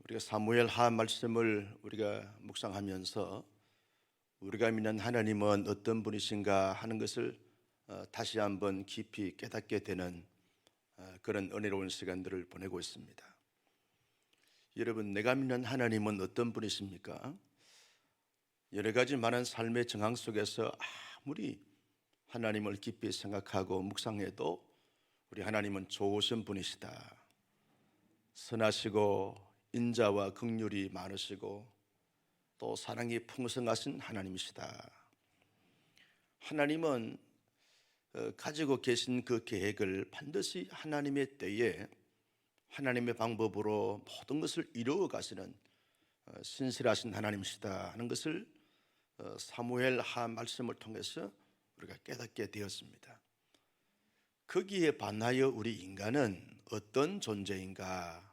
우리가 사무엘 하 말씀을 우리가 묵상하면서 우리가 믿는 하나님은 어떤 분이신가 하는 것을 다시 한번 깊이 깨닫게 되는 그런 은혜로운 시간들을 보내고 있습니다. 여러분, 내가 믿는 하나님은 어떤 분이십니까? 여러 가지 많은 삶의 정황 속에서 아무리 하나님을 깊이 생각하고 묵상해도 우리 하나님은 좋으신 분이시다. 선하시고 인자와 긍휼이 많으시고 또 사랑이 풍성하신 하나님이시다. 하나님은 가지고 계신 그 계획을 반드시 하나님의 때에 하나님의 방법으로 모든 것을 이루어 가시는 신실하신 하나님이시다 하는 것을 사무엘 하 말씀을 통해서 우리가 깨닫게 되었습니다. 거기에 반하여 우리 인간은 어떤 존재인가?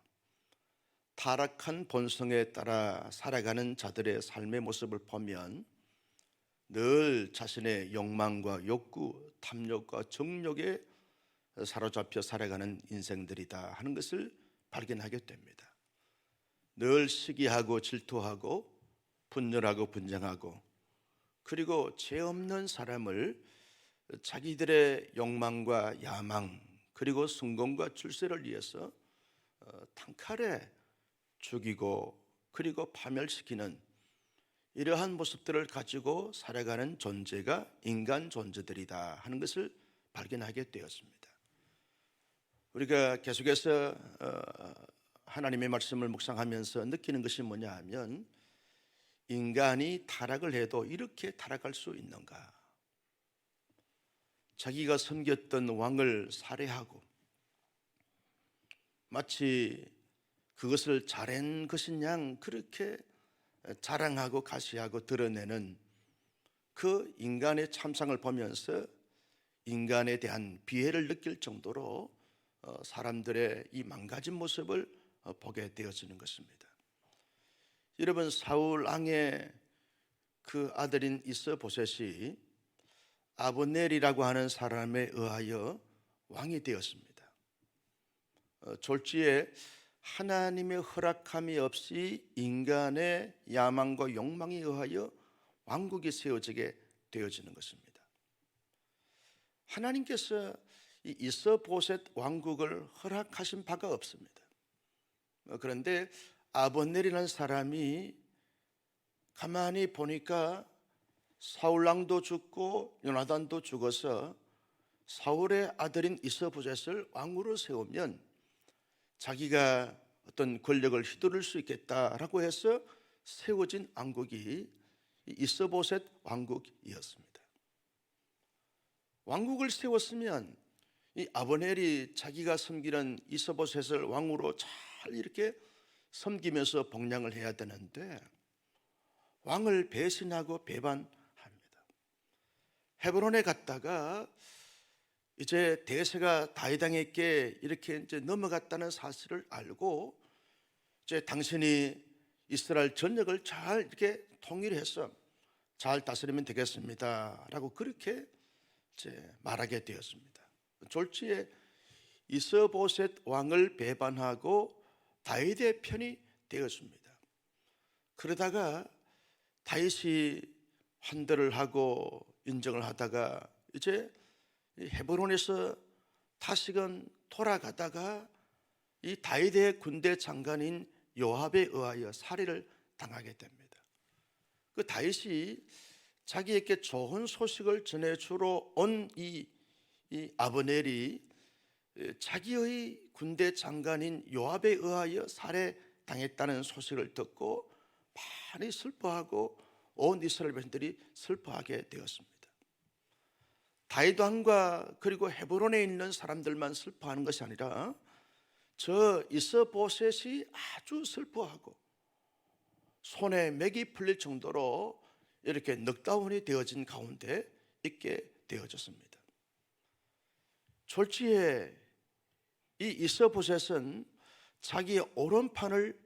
타락한 본성에 따라 살아가는 자들의 삶의 모습을 보면 늘 자신의 욕망과 욕구, 탐욕과 정욕에 사로잡혀 살아가는 인생들이다 하는 것을 발견하게 됩니다. 늘 시기하고 질투하고 분열하고 분쟁하고, 그리고 죄 없는 사람을 자기들의 욕망과 야망 그리고 성공과 출세를 위해서 단칼에 죽이고 그리고 파멸시키는 이러한 모습들을 가지고 살아가는 존재가 인간 존재들이다 하는 것을 발견하게 되었습니다. 우리가 계속해서 하나님의 말씀을 묵상하면서 느끼는 것이 뭐냐 하면, 인간이 타락을 해도 이렇게 타락할 수 있는가? 자기가 섬겼던 왕을 살해하고 마치 그것을 잘한 것인 양 그렇게 자랑하고 가시하고 드러내는 그 인간의 참상을 보면서 인간에 대한 비애를 느낄 정도로 사람들의 이 망가진 모습을 보게 되어지는 것입니다. 여러분, 사울 왕의 그 아들인 이스보셋이 아브넬이라고 하는 사람에 의하여 왕이 되었습니다. 졸지에 하나님의 허락함이 없이 인간의 야망과 욕망에 의하여 왕국이 세워지게 되어지는 것입니다. 하나님께서 이 이스보셋 왕국을 허락하신 바가 없습니다. 그런데 아브넬이라는 사람이 가만히 보니까 사울왕도 죽고 요나단도 죽어서 사울의 아들인 이스보셋을 왕으로 세우면 자기가 어떤 권력을 휘두를 수 있겠다라고 해서 세워진 왕국이 이스보셋 왕국이었습니다. 왕국을 세웠으면 이 아브넬이 자기가 섬기는 이스보셋을 왕으로 잘 이렇게 섬기면서 복양을 해야 되는데 왕을 배신하고 배반합니다. 헤브론에 갔다가 이제 대세가 다윗 왕에게 이렇게 이제 넘어갔다는 사실을 알고, 이제 당신이 이스라엘 전역을 잘 이렇게 통일해서 잘 다스리면 되겠습니다라고 그렇게 이제 말하게 되었습니다. 졸지에 이스보셋 왕을 배반하고 다윗의 편이 되었습니다. 그러다가 다윗이 환대를 하고 인정을 하다가 이제 헤브론에서 다시금 돌아가다가 이 다윗의 군대 장관인 요압에 의하여 살해를 당하게 됩니다. 그 다윗이 자기에게 좋은 소식을 전해주러 온 이 아브넬이 자기의 군대 장관인 요압에 의하여 살해당했다는 소식을 듣고 많이 슬퍼하고 온 이스라엘 백성들이 슬퍼하게 되었습니다. 다윗 왕과 그리고 헤브론에 있는 사람들만 슬퍼하는 것이 아니라 저 이스보셋이 아주 슬퍼하고 손에 맥이 풀릴 정도로 이렇게 넉다운이 되어진 가운데 있게 되어졌습니다. 졸지에 이 이스보셋은 자기의 오른판을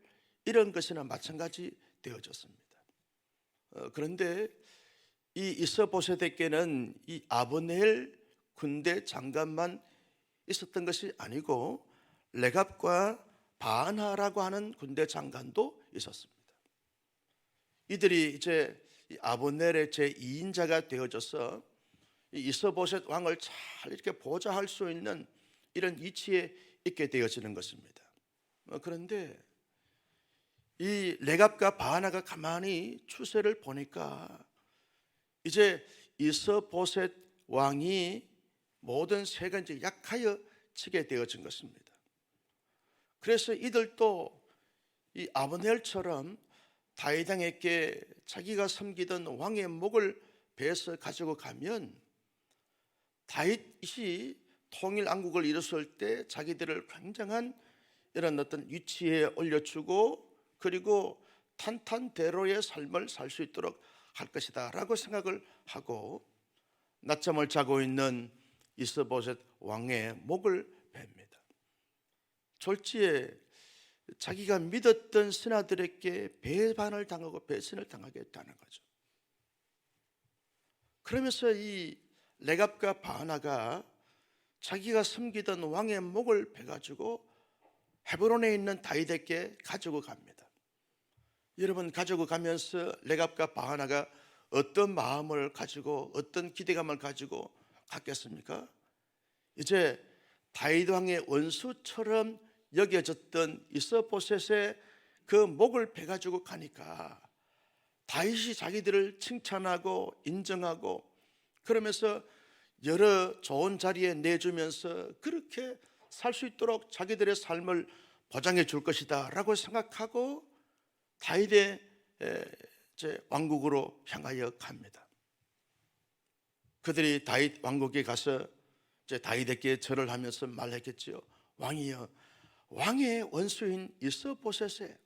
잃은 것이나 마찬가지 되어졌습니다. 그런데 이 이스보셋에게는 이 아브넬 군대 장관만 있었던 것이 아니고 레갑과 바하나라고 하는 군대 장관도 있었습니다. 이들이 이제 아브넬의 제2인자가 되어져서 이스보셋 왕을 잘 이렇게 보좌할 수 있는 이런 위치에 있게 되어지는 것입니다. 그런데 이 레갑과 바하나가 가만히 추세를 보니까 이제 이스보셋 왕이 모든 세가 이제 약하여 지게 되어진 것입니다. 그래서 이들도 이 아브넬처럼 다윗 왕에게 자기가 섬기던 왕의 목을 베어서 가지고 가면 다윗이 통일 왕국을 이뤘을 때 자기들을 굉장한 이런 어떤 위치에 올려주고 그리고 탄탄대로의 삶을 살 수 있도록 할 것이다 라고 생각을 하고 낮잠을 자고 있는 이스보셋 왕의 목을 뱁니다. 졸지에 자기가 믿었던 신하들에게 배반을 당하고 배신을 당하게 했다는 거죠. 그러면서 이 레갑과 바하나가 자기가 섬기던 왕의 목을 베가지고 헤브론에 있는 다윗에게 가지고 갑니다. 여러분, 가지고 가면서 레갑과 바하나가 어떤 마음을 가지고 어떤 기대감을 가지고 갔겠습니까? 이제 다윗 왕의 원수처럼 여겨졌던 이스보셋의 그 목을 베가지고 가니까 다윗이 자기들을 칭찬하고 인정하고 그러면서 여러 좋은 자리에 내주면서 그렇게 살 수 있도록 자기들의 삶을 보장해 줄 것이다 라고 생각하고 다윗의 왕국으로 향하여 갑니다. 그들이 다윗 왕국에 가서 이제 다윗에게 절을 하면서 말했겠지요. 왕이여, 왕의 원수인 이스보셋의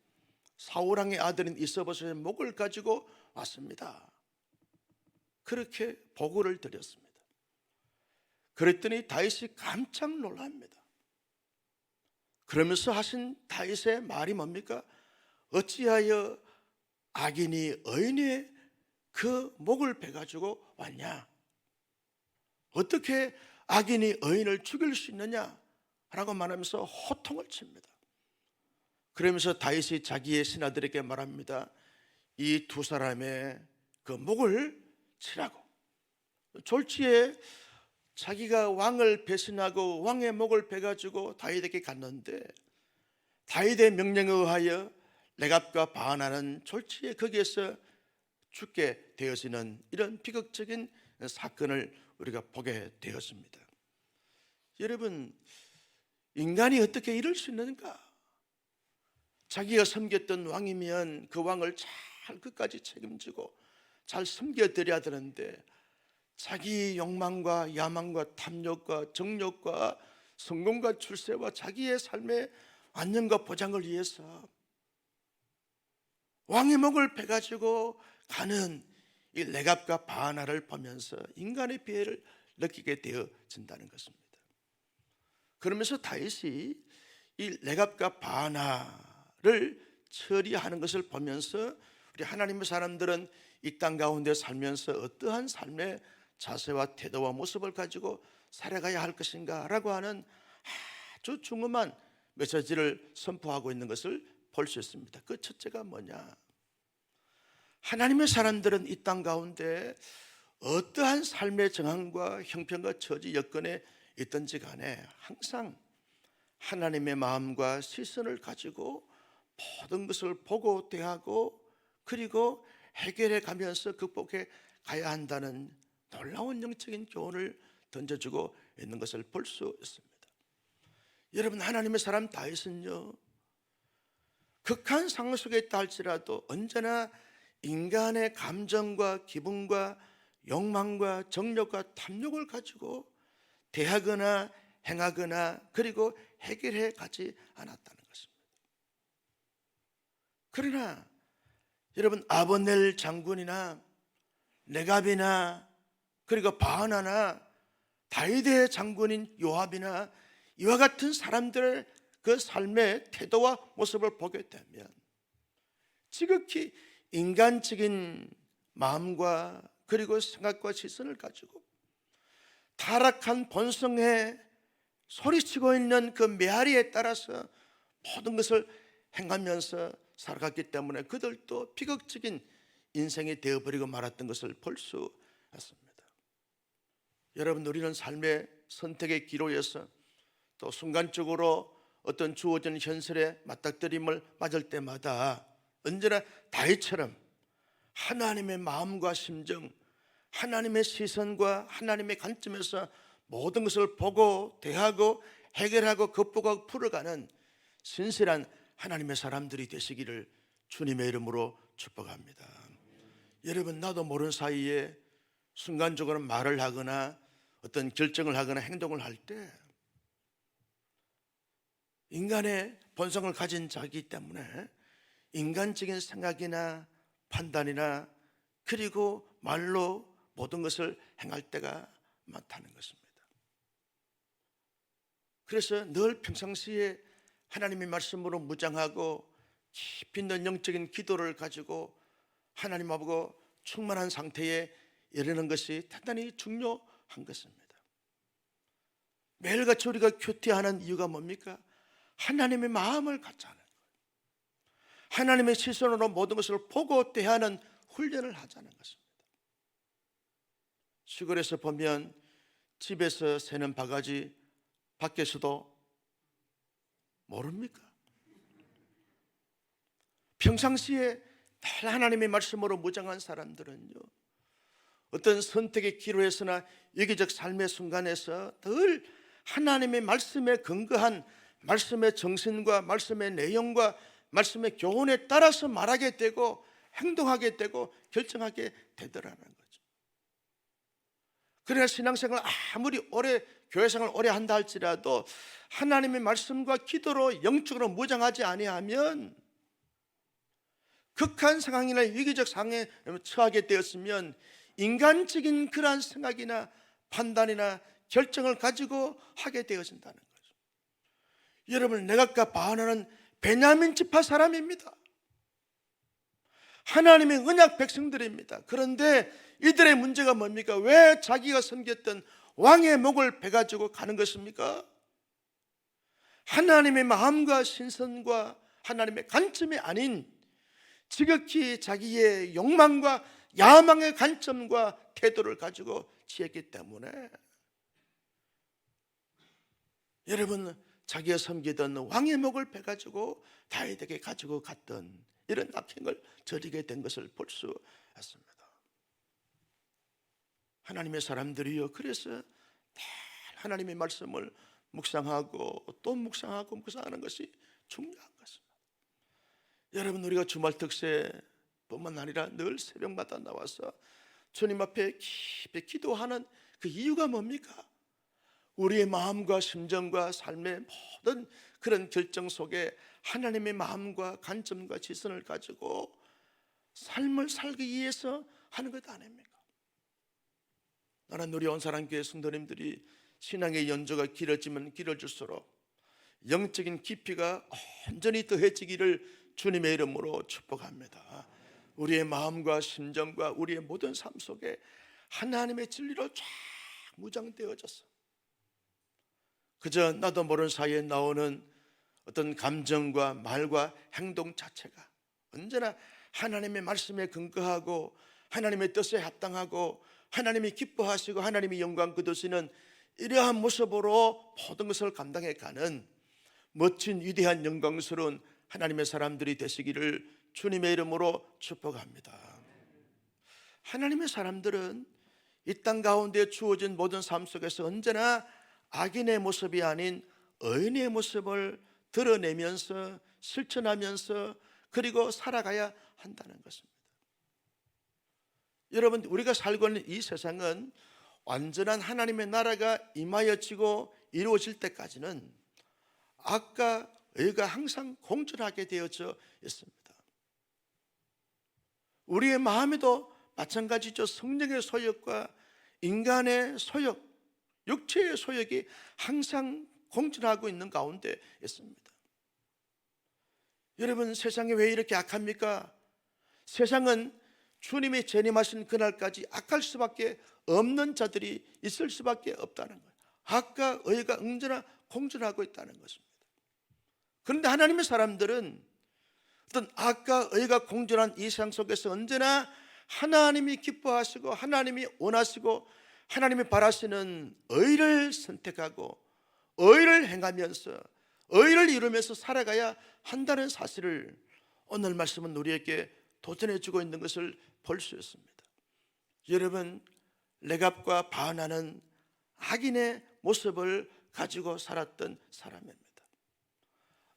사울왕의 아들인 이스보셋의 목을 가지고 왔습니다. 그렇게 보고를 드렸습니다. 그랬더니 다윗이 깜짝 놀랍니다. 그러면서 하신 다윗의 말이 뭡니까? 어찌하여 악인이 의인의 그 목을 베가지고 왔냐? 어떻게 악인이 의인을 죽일 수 있느냐? 라고 말하면서 호통을 칩니다. 그러면서 다윗이 자기의 신하들에게 말합니다. 이 두 사람의 그 목을 치라고. 졸지에 자기가 왕을 배신하고 왕의 목을 베가지고 다윗에게 갔는데 다윗의 명령에 의하여 레갑과 바하나는 졸지에 거기에서 죽게 되어지는 이런 비극적인 사건을 우리가 보게 되었습니다. 여러분, 인간이 어떻게 이럴 수 있는가? 자기가 섬겼던 왕이면 그 왕을 잘 끝까지 책임지고 잘 섬겨드려야 되는데 자기 욕망과 야망과 탐욕과 정욕과 성공과 출세와 자기의 삶의 안녕과 보장을 위해서 왕의 목을 베가지고 가는 이 레갑과 바하나를 보면서 인간의 피해를 느끼게 되어진다는 것입니다. 그러면서 다윗이 이 레갑과 바하나를 처리하는 것을 보면서 우리 하나님의 사람들은 이 땅 가운데 살면서 어떠한 삶의 자세와 태도와 모습을 가지고 살아가야 할 것인가 라고 하는 아주 중요한 메시지를 선포하고 있는 것을 볼 수 있습니다. 그 첫째가 뭐냐? 하나님의 사람들은 이 땅 가운데 어떠한 삶의 정황과 형편과 처지 여건에 있든지 간에 항상 하나님의 마음과 시선을 가지고 모든 것을 보고 대하고 그리고 해결해 가면서 극복해 가야 한다는 놀라운 영적인 교훈을 던져주고 있는 것을 볼 수 있습니다. 여러분, 하나님의 사람 다윗은요, 극한 상황 속에 있다 할지라도 언제나 인간의 감정과 기분과 욕망과 정욕과 탐욕을 가지고 대하거나 행하거나 그리고 해결해 가지 않았다는 것입니다. 그러나 여러분, 아브넬 장군이나 레갑이나 그리고 바하나나 다윗의 장군인 요압이나 이와 같은 사람들의 그 삶의 태도와 모습을 보게 되면 지극히 인간적인 마음과 그리고 생각과 시선을 가지고 타락한 본성에 소리치고 있는 그 메아리에 따라서 모든 것을 행하면서 살아갔기 때문에 그들도 비극적인 인생이 되어버리고 말았던 것을 볼 수 있습니다. 여러분, 우리는 삶의 선택의 기로에서 또 순간적으로 어떤 주어진 현실에 맞닥뜨림을 맞을 때마다 언제나 다윗처럼 하나님의 마음과 심정, 하나님의 시선과 하나님의 관점에서 모든 것을 보고 대하고 해결하고 극복하고 풀어가는 신실한 하나님의 사람들이 되시기를 주님의 이름으로 축복합니다. 여러분, 나도 모르는 사이에 순간적으로 말을 하거나 어떤 결정을 하거나 행동을 할 때 인간의 본성을 가진 자이기 때문에 인간적인 생각이나 판단이나 그리고 말로 모든 것을 행할 때가 많다는 것입니다. 그래서 늘 평상시에 하나님의 말씀으로 무장하고 깊이 있는 영적인 기도를 가지고 하나님하고 충만한 상태에 이르는 것이 대단히 중요한 것입니다. 매일같이 우리가 큐티하는 이유가 뭡니까? 하나님의 마음을 갖자는 거예요. 하나님의 시선으로 모든 것을 보고 대하는 훈련을 하자는 것입니다. 시골에서 보면 집에서 새는 바가지 밖에서도 모릅니까? 평상시에 늘 하나님의 말씀으로 무장한 사람들은요, 어떤 선택의 기로에서나 유기적 삶의 순간에서 늘 하나님의 말씀에 근거한 말씀의 정신과 말씀의 내용과 말씀의 교훈에 따라서 말하게 되고 행동하게 되고 결정하게 되더라는 거죠. 그래야 신앙생활 아무리 오래 교회생활을 오래 한다 할지라도 하나님의 말씀과 기도로 영적으로 무장하지 아니하면 극한 상황이나 위기적 상황에 처하게 되었으면 인간적인 그러한 생각이나 판단이나 결정을 가지고 하게 되어진다는 거죠. 여러분, 내각과 바하나는 베냐민 지파 사람입니다. 하나님의 언약 백성들입니다. 그런데 이들의 문제가 뭡니까? 왜 자기가 섬겼던 왕의 목을 베가지고 가는 것입니까? 하나님의 마음과 신선과 하나님의 관점이 아닌 지극히 자기의 욕망과 야망의 관점과 태도를 가지고 취했기 때문에 여러분, 자기가 섬기던 왕의 목을 베가지고 다윗에게 가지고 갔던 이런 악행을 저지게 된 것을 볼 수 있습니다. 하나님의 사람들이요, 그래서 늘 하나님의 말씀을 묵상하고 또 묵상하고 묵상하는 것이 중요한 것입니다. 여러분, 우리가 주말 특세뿐만 아니라 늘 새벽마다 나와서 주님 앞에 깊이 기도하는 그 이유가 뭡니까? 우리의 마음과 심정과 삶의 모든 그런 결정 속에 하나님의 마음과 관점과 지선을 가지고 삶을 살기 위해서 하는 것 아닙니까? 나는 우리 온사랑교회 성도님들이 신앙의 연조가 길어지면 길어질수록 영적인 깊이가 온전히 더해지기를 주님의 이름으로 축복합니다. 우리의 마음과 심정과 우리의 모든 삶 속에 하나님의 진리로 쫙 무장되어져서 그저 나도 모르는 사이에 나오는 어떤 감정과 말과 행동 자체가 언제나 하나님의 말씀에 근거하고 하나님의 뜻에 합당하고 하나님이 기뻐하시고 하나님이 영광 거두시는 이러한 모습으로 모든 것을 감당해가는 멋진 위대한 영광스러운 하나님의 사람들이 되시기를 주님의 이름으로 축복합니다. 하나님의 사람들은 이 땅 가운데 주어진 모든 삶 속에서 언제나 악인의 모습이 아닌 의인의 모습을 드러내면서 실천하면서 그리고 살아가야 한다는 것입니다. 여러분, 우리가 살고 있는 이 세상은 완전한 하나님의 나라가 임하여지고 이루어질 때까지는 악과 의가 항상 공존하게 되어져 있습니다. 우리의 마음에도 마찬가지죠. 성령의 소욕과 인간의 소욕, 육체의 소욕이 항상 공존하고 있는 가운데 있습니다. 여러분, 세상이 왜 이렇게 악합니까? 세상은 주님이 재림하신 그날까지 악할 수밖에 없는 자들이 있을 수밖에 없다는 거예요. 악과 의가 언제나 공존하고 있다는 것입니다. 그런데 하나님의 사람들은 어떤 악과 의가 공존한 이 세상 속에서 언제나 하나님이 기뻐하시고 하나님이 원하시고 하나님이 바라시는 의를 선택하고 의를 행하면서 의를 이루면서 살아가야 한다는 사실을 오늘 말씀은 우리에게 도전해 주고 있는 것을 볼 수 있습니다. 여러분, 레갑과 바하나는 악인의 모습을 가지고 살았던 사람입니다.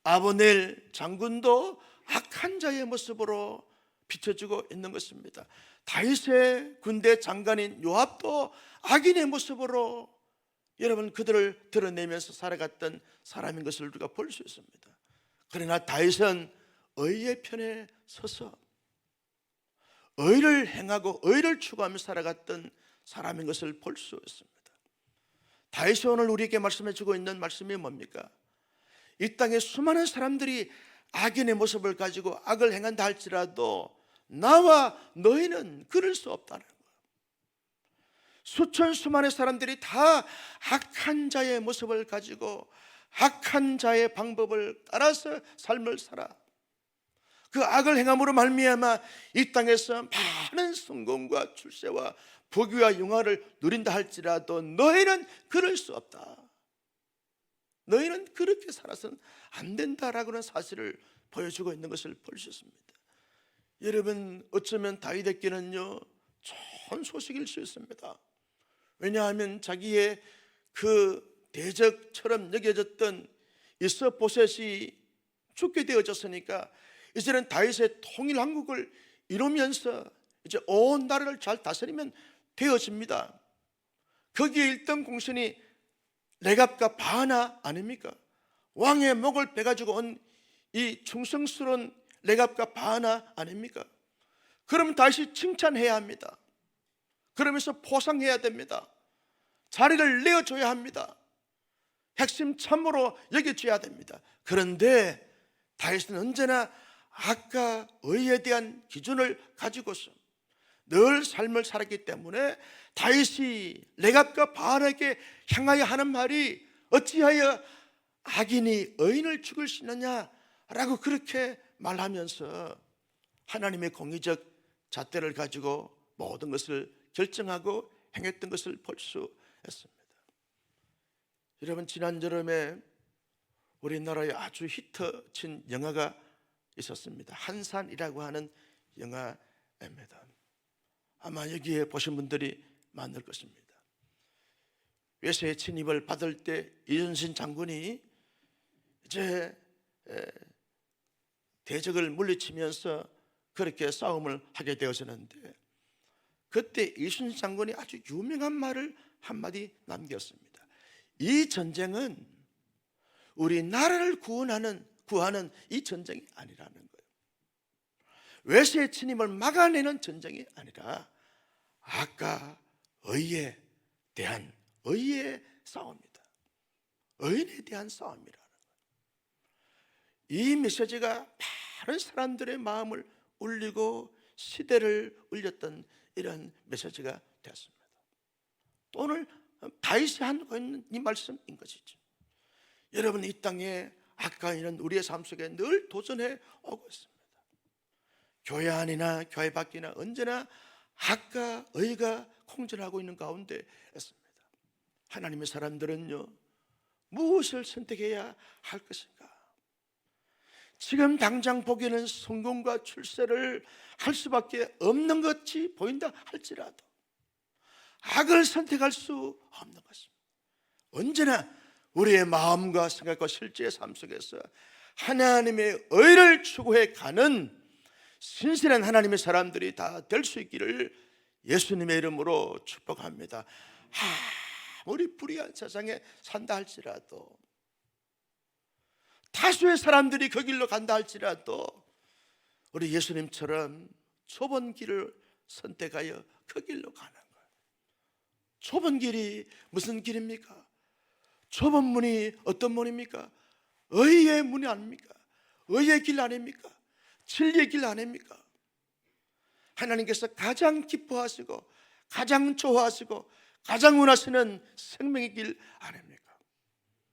아브넬 장군도 악한 자의 모습으로 비춰지고 있는 것입니다. 다윗의 군대 장관인 요압도 악인의 모습으로 여러분 그들을 드러내면서 살아갔던 사람인 것을 우리가 볼 수 있습니다. 그러나 다윗은 의의 편에 서서 의를 행하고 의를 추구하며 살아갔던 사람인 것을 볼 수 있습니다. 다윗이 오늘 우리에게 말씀해 주고 있는 말씀이 뭡니까? 이 땅에 수많은 사람들이 악인의 모습을 가지고 악을 행한다 할지라도 나와 너희는 그럴 수 없다는 거예요. 수많은 사람들이 다 악한 자의 모습을 가지고 악한 자의 방법을 따라서 삶을 살아 그 악을 행함으로 말미암아 이 땅에서 많은 성공과 출세와 부귀와 영화를 누린다 할지라도 너희는 그럴 수 없다. 너희는 그렇게 살아서는 안 된다라고 하는 사실을 보여주고 있는 것을 볼 수 있습니다. 여러분, 어쩌면 다윗에게는요 좋은 소식일 수 있습니다. 왜냐하면 자기의 그 대적처럼 여겨졌던 이스보셋이 죽게 되어졌으니까 이제는 다윗의 통일 왕국을 이루면서 이제 온 나라를 잘 다스리면 되어집니다. 거기에 일등 공신이 레갑과 바하나 아닙니까? 왕의 목을 빼가지고 온 이 충성스러운 레갑과 바하나 아닙니까? 그러면 다시 칭찬해야 합니다. 그러면서 포상해야 됩니다. 자리를 내어줘야 합니다. 핵심 참모로 여겨줘야 됩니다. 그런데 다윗은 언제나 악과 의에 대한 기준을 가지고서 늘 삶을 살았기 때문에 다윗이 레갑과 바하나에게 향하여 하는 말이 어찌하여 악인이 의인을 죽일 수 있느냐라고 그렇게 말하면서 하나님의 공의적 잣대를 가지고 모든 것을 결정하고 행했던 것을 볼 수 있습니다. 여러분, 지난 여름에 우리나라에 아주 히트친 영화가 있었습니다. 한산이라고 하는 영화입니다. 아마 여기에 보신 분들이 많을 것입니다. 외세의 침입을 받을 때 이순신 장군이 이제 대적을 물리치면서 그렇게 싸움을 하게 되었었는데 그때 이순신 장군이 아주 유명한 말을 한마디 남겼습니다. 이 전쟁은 우리 나라를 구하는 이 전쟁이 아니라는 거예요. 외세의 침입을 막아내는 전쟁이 아니라 악과 의에 대한 의의 싸움이다. 의인에 대한 싸움이라는 거예요. 이 메시지가 많은 사람들의 마음을 울리고 시대를 울렸던 이런 메시지가 되었습니다. 또 오늘 다윗이 하고 있는 이 말씀인 것이죠. 여러분, 이 땅에 악과 의는 우리의 삶 속에 늘 도전해 오고 있습니다. 교회 안이나 교회 밖이나 언제나 악과 의가 공존하고 있는 가운데 있습니다. 하나님의 사람들은요 무엇을 선택해야 할 것인가? 지금 당장 보기에는 성공과 출세를 할 수밖에 없는 것이 보인다 할지라도 악을 선택할 수 없는 것입니다. 언제나 우리의 마음과 생각과 실제의 삶 속에서 하나님의 의를 추구해 가는 신실한 하나님의 사람들이 다 될 수 있기를 예수님의 이름으로 축복합니다. 아무리 불의한 세상에 산다 할지라도, 다수의 사람들이 그 길로 간다 할지라도 우리 예수님처럼 좁은 길을 선택하여 그 길로 가는 거예요. 좁은 길이 무슨 길입니까? 좁은 문이 어떤 문입니까? 의의 문이 아닙니까? 의의 길 아닙니까? 진리의 길 아닙니까? 하나님께서 가장 기뻐하시고 가장 좋아하시고 가장 원하시는 생명의 길 아닙니까?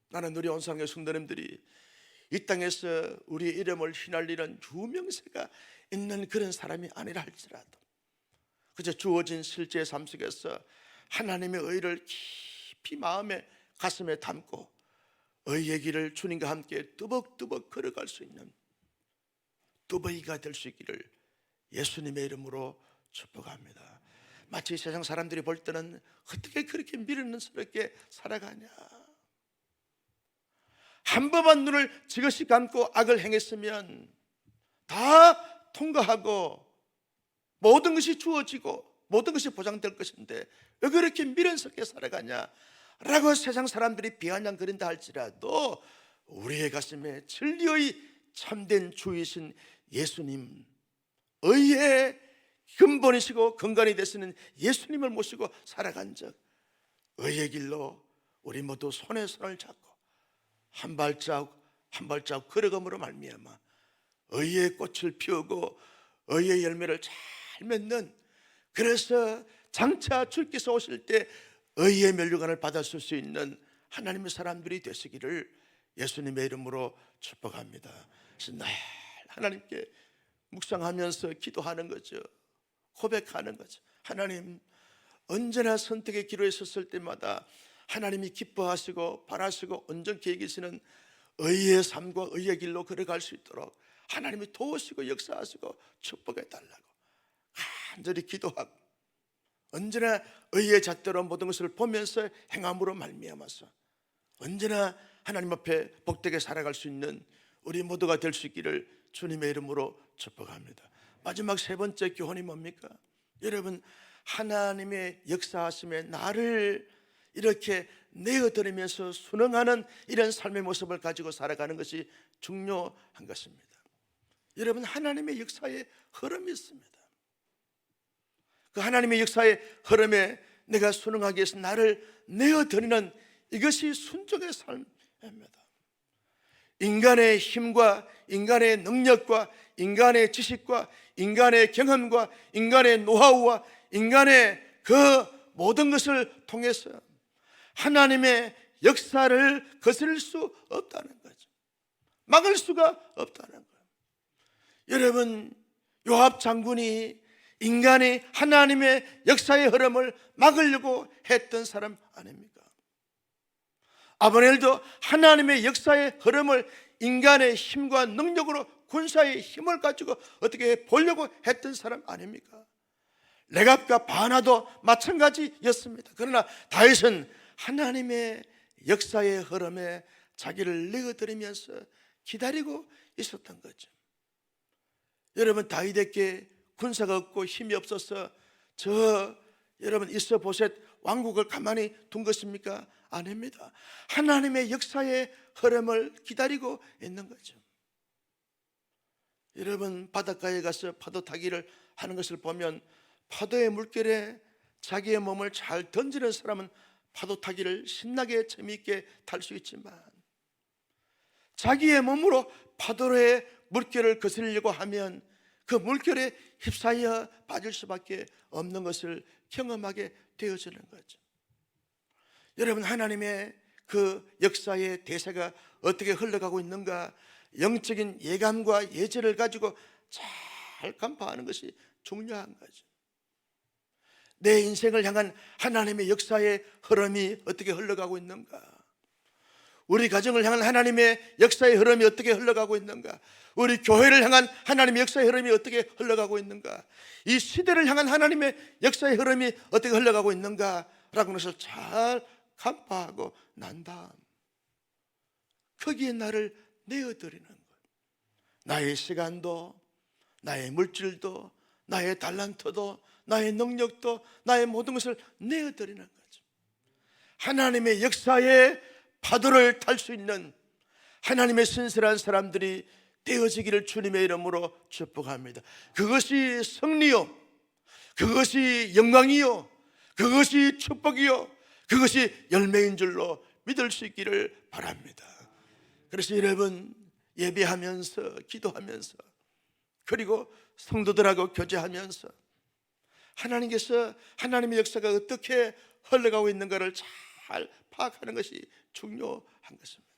나는 우리 온상의 성도님들이 이 땅에서 우리의 이름을 휘날리는 유명세가 있는 그런 사람이 아니라 할지라도 그저 주어진 실제 삶 속에서 하나님의 의를 깊이 마음에 가슴에 담고 의의 길을 주님과 함께 뚜벅뚜벅 걸어갈 수 있는 뚜벅이가 될 수 있기를 예수님의 이름으로 축복합니다. 마치 세상 사람들이 볼 때는 어떻게 그렇게 미련스럽게 살아가냐, 한 번만 눈을 지그시 감고 악을 행했으면 다 통과하고 모든 것이 주어지고 모든 것이 보장될 것인데 왜 그렇게 미련스럽게 살아가냐 라고 세상 사람들이 비아냥거린다 할지라도 우리의 가슴에 진리의 참된 주이신 예수님, 의의 근본이시고 근간이 되시는 예수님을 모시고 살아간 적, 의의 길로 우리 모두 손에 손을 잡고 한 발자국 한 발자국 걸어감으로 말미암아 의의 꽃을 피우고 의의 열매를 잘 맺는, 그래서 장차 주께서 오실 때 의의 면류관을 받았을 수 있는 하나님의 사람들이 되시기를 예수님의 이름으로 축복합니다. 그래서 늘 하나님께 묵상하면서 기도하는 거죠. 고백하는 거죠. 하나님, 언제나 선택의 기로에 섰을 때마다 하나님이 기뻐하시고 바라시고 온전히 계시는 의의 삶과 의의 길로 걸어갈 수 있도록 하나님이 도우시고 역사하시고 축복해 달라고 간절히 기도하고 언제나 의의 잣대로 모든 것을 보면서 행함으로 말미암아서 언제나 하나님 앞에 복되게 살아갈 수 있는 우리 모두가 될 수 있기를 주님의 이름으로 축복합니다. 마지막 세 번째 교훈이 뭡니까? 여러분, 하나님의 역사하심에 나를 이렇게 내어드리면서 순응하는 이런 삶의 모습을 가지고 살아가는 것이 중요한 것입니다. 여러분, 하나님의 역사에 흐름이 있습니다. 그 하나님의 역사의 흐름에 내가 순응하기 위해서 나를 내어드리는 이것이 순종의 삶입니다. 인간의 힘과 인간의 능력과 인간의 지식과 인간의 경험과 인간의 노하우와 인간의 그 모든 것을 통해서 하나님의 역사를 거스릴 수 없다는 거죠. 막을 수가 없다는 거예요. 여러분, 요압 장군이 인간이 하나님의 역사의 흐름을 막으려고 했던 사람 아닙니까? 아브넬도 하나님의 역사의 흐름을 인간의 힘과 능력으로 군사의 힘을 가지고 어떻게 보려고 했던 사람 아닙니까? 레갑과 바나도 마찬가지였습니다. 그러나 다윗은 하나님의 역사의 흐름에 자기를 내어드리면서 기다리고 있었던 거죠. 여러분, 다윗에게 군사가 없고 힘이 없어서 여러분 이스보셋 왕국을 가만히 둔 것입니까? 아닙니다. 하나님의 역사의 흐름을 기다리고 있는 거죠. 여러분, 바닷가에 가서 파도 타기를 하는 것을 보면 파도의 물결에 자기의 몸을 잘 던지는 사람은 파도 타기를 신나게 재미있게 탈 수 있지만 자기의 몸으로 파도의 물결을 거스르려고 하면 그 물결에 휩싸여 빠질 수밖에 없는 것을 경험하게 되어지는 거죠. 여러분, 하나님의 그 역사의 대세가 어떻게 흘러가고 있는가, 영적인 예감과 예절을 가지고 잘 간파하는 것이 중요한 거죠. 내 인생을 향한 하나님의 역사의 흐름이 어떻게 흘러가고 있는가, 우리 가정을 향한 하나님의 역사의 흐름이 어떻게 흘러가고 있는가, 우리 교회를 향한 하나님의 역사의 흐름이 어떻게 흘러가고 있는가, 이 시대를 향한 하나님의 역사의 흐름이 어떻게 흘러가고 있는가 라고 해서 잘 간파하고 난 다음 거기에 나를 내어드리는 것, 나의 시간도 나의 물질도 나의 달란트도 나의 능력도 나의 모든 것을 내어드리는 거죠. 하나님의 역사의 파도를 탈 수 있는 하나님의 신실한 사람들이 되어지기를 주님의 이름으로 축복합니다. 그것이 승리요, 그것이 영광이요, 그것이 축복이요, 그것이 열매인 줄로 믿을 수 있기를 바랍니다. 그래서 여러분, 예배하면서 기도하면서 그리고 성도들하고 교제하면서 하나님께서 하나님의 역사가 어떻게 흘러가고 있는가를 잘 파악하는 것이 중요한 것입니다.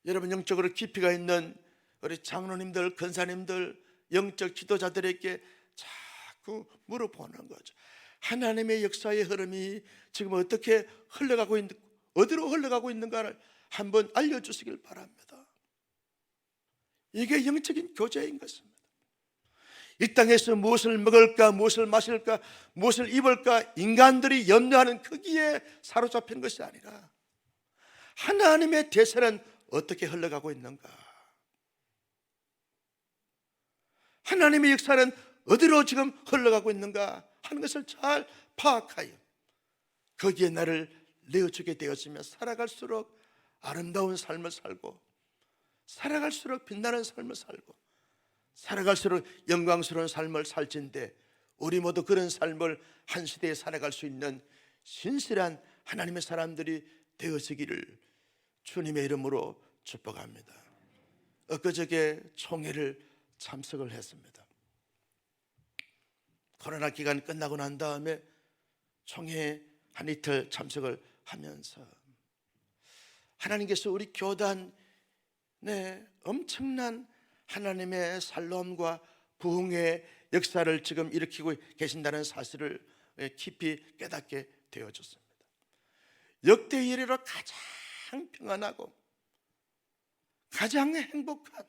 여러분, 영적으로 깊이가 있는 우리 장로님들, 권사님들, 영적 지도자들에게 자꾸 물어보는 거죠. 하나님의 역사의 흐름이 지금 어떻게 흘러가고 있는, 어디로 흘러가고 있는가를 한번 알려주시길 바랍니다. 이게 영적인 교제인 것입니다. 이 땅에서 무엇을 먹을까, 무엇을 마실까, 무엇을 입을까 인간들이 염려하는 크기에 사로잡힌 것이 아니라 하나님의 대세는 어떻게 흘러가고 있는가, 하나님의 역사는 어디로 지금 흘러가고 있는가 하는 것을 잘 파악하여 거기에 나를 내어주게 되었으며, 살아갈수록 아름다운 삶을 살고, 살아갈수록 빛나는 삶을 살고, 살아갈수록 영광스러운 삶을 살진데, 우리 모두 그런 삶을 한 시대에 살아갈 수 있는 신실한 하나님의 사람들이 되어지기를 주님의 이름으로 축복합니다. 엊그저께 총회를 참석을 했습니다. 코로나 기간 끝나고 난 다음에 총회 한 이틀 참석을 하면서 하나님께서 우리 교단에 엄청난 하나님의 살롬과 부흥의 역사를 지금 일으키고 계신다는 사실을 깊이 깨닫게 되어졌습니다. 역대 이래로 가장 평안하고 가장 행복한,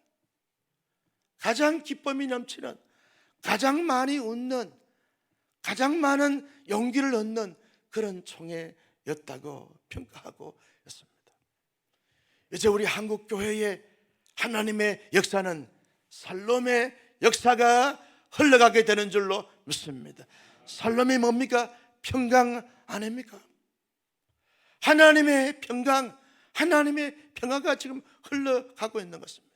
가장 기쁨이 넘치는, 가장 많이 웃는, 가장 많은 용기를 얻는 그런 총회였다고 평가하고 있습니다. 이제 우리 한국 교회의 하나님의 역사는 살롬의 역사가 흘러가게 되는 줄로 믿습니다. 살롬이 뭡니까? 평강 아닙니까? 하나님의 평강, 하나님의 평화가 지금 흘러가고 있는 것입니다.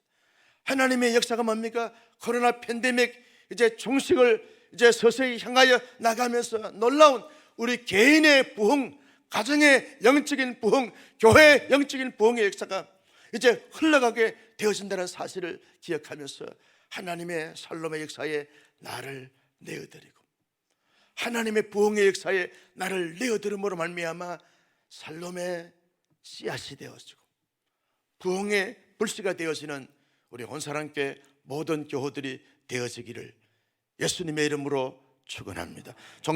하나님의 역사가 뭡니까? 코로나 팬데믹 이제 종식을 이제 서서히 향하여 나가면서 놀라운 우리 개인의 부흥, 가정의 영적인 부흥, 교회의 영적인 부흥의 역사가 이제 흘러가게 되어진다는 사실을 기억하면서 하나님의 살롬의 역사에 나를 내어드리고, 하나님의 부흥의 역사에 나를 내어드림으로 말미암아 살롬의 씨앗이 되어지고 부흥의 불씨가 되어지는 우리 온사랑교회 모든 교우들이 되어지기를 예수님의 이름으로 축원합니다.